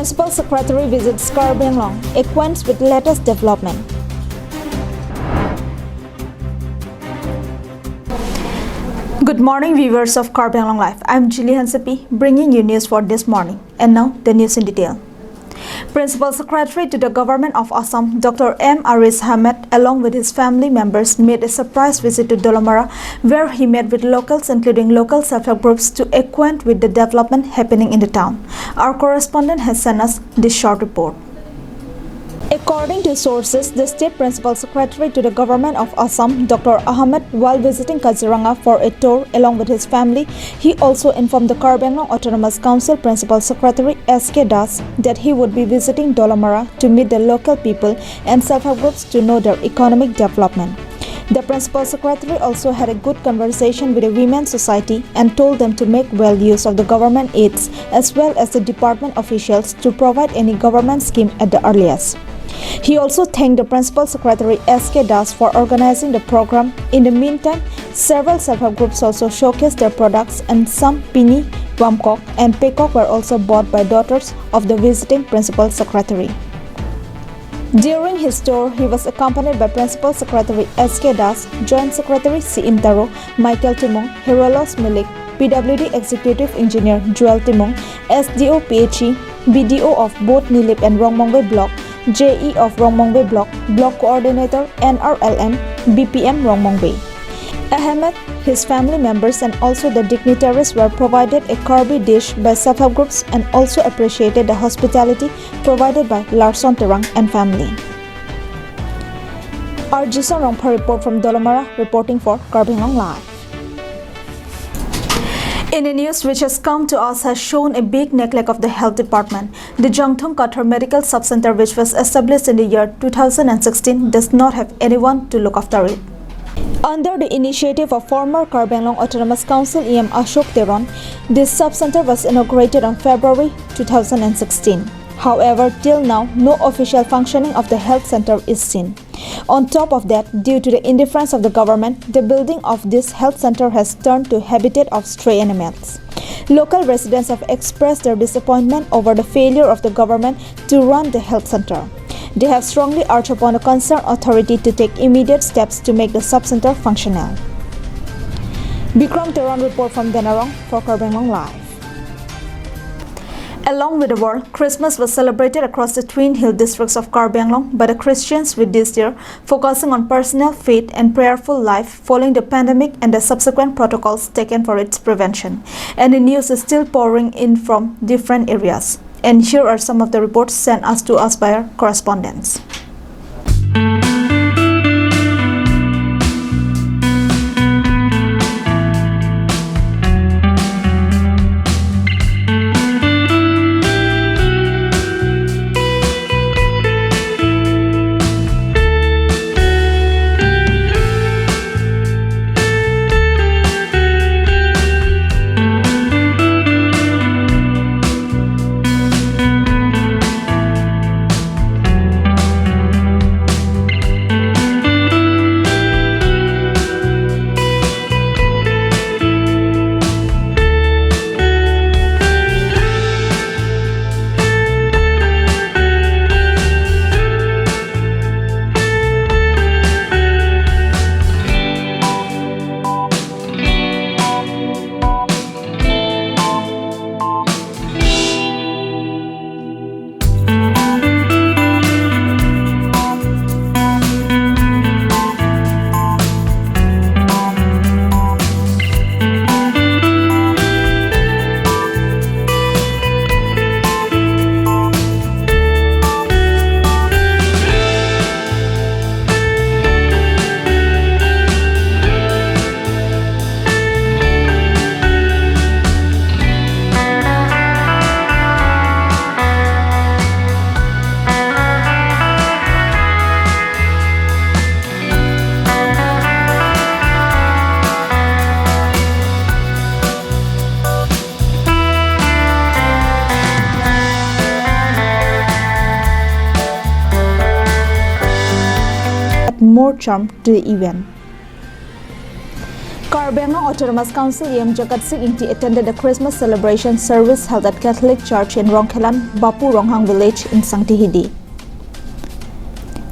Principal Secretary visits Karbi Anglong, acquaints with latest development. Good morning, viewers of Karbi Anglong Live. I'm Jillian Sepi, bringing you news for this morning. And now, the news in detail. Principal Secretary to the Government of Assam, Dr. M. Aris Ahmed, along with his family members, made a surprise visit to Dollamara, where he met with locals, including local self-help groups, to acquaint with the development happening in the town. Our correspondent has sent us this short report. According to sources, the State Principal Secretary to the Government of Assam, Dr. Ahmed, while visiting Kaziranga for a tour along with his family, he also informed the Karbi Anglong Autonomous Council Principal Secretary S.K. Das that he would be visiting Dollamara to meet the local people and self-help groups to know their economic development. The Principal Secretary also had a good conversation with the Women's Society and told them to make well use of the government aids as well as the department officials to provide any government scheme at the earliest. He also thanked the Principal Secretary S.K. Das for organizing the program. In the meantime, several self-help groups also showcased their products, and some pini, wamkok and pekok were also bought by daughters of the visiting Principal Secretary. During his tour, he was accompanied by Principal Secretary S.K. Das, Joint Secretary C.M. Taro, Michael Timong, Herolos Milik, PWD Executive Engineer Joel Timong, SDO PHE, BDO of both Nilip and Rongmongbei Block, JE of Rongmongbei Block, Block Coordinator NRLM, BPM Rongmongbei. Ahmed, his family members and also the dignitaries were provided a Karbi dish by self-help groups and also appreciated the hospitality provided by Larson Terang and family. Our Jison Rongpa report from Dollamara, reporting for Karbi Anglong Live. In a news which has come to us has shown a big neglect of the health department. The Jangthong Kathar Medical Subcenter, which was established in the year 2016, does not have anyone to look after it. Under the initiative of former Karbi Anglong Autonomous Council EM Ashok Teron, this subcenter was inaugurated on February 2016. However, till now, no official functioning of the health center is seen. On top of that, due to the indifference of the government, the building of this health center has turned to habitat of stray animals. Local residents have expressed their disappointment over the failure of the government to run the health center. They have strongly urged upon the concerned authority to take immediate steps to make the sub-center functional. Bikram Teron report from Denarong for Karbi Anglong Live. Along with the world, Christmas was celebrated across the Twin Hill districts of Karbi Anglong by the Christians, with this year focusing on personal faith and prayerful life following the pandemic and the subsequent protocols taken for its prevention. And the news is still pouring in from different areas. And here are some of the reports sent to us by our correspondents. More charm to the event. Karbi Anglong Autonomous Council EM Jagat Singh Inti attended a Christmas celebration service held at Catholic Church in Rongkhelan, Bapu Ronghang village in Sangtihidi.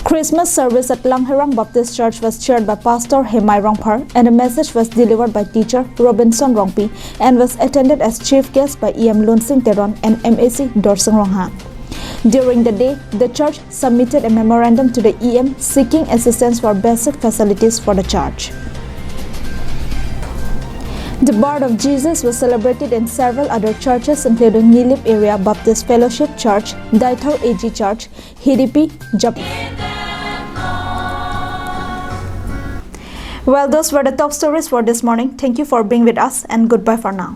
Christmas service at Langherang Baptist Church was chaired by Pastor Hemai Rongphar, and a message was delivered by teacher Robinson Rongpi and was attended as chief guest by EM Lunsing Teron and MAC Dorseng Rongha. During the day, the church submitted a memorandum to the EM seeking assistance for basic facilities for the church. The Birth of Jesus was celebrated in several other churches including Nilip Area Baptist Fellowship Church, Daithau AG Church, Hidipi, Japan. Well, those were the top stories for this morning. Thank you for being with us and goodbye for now.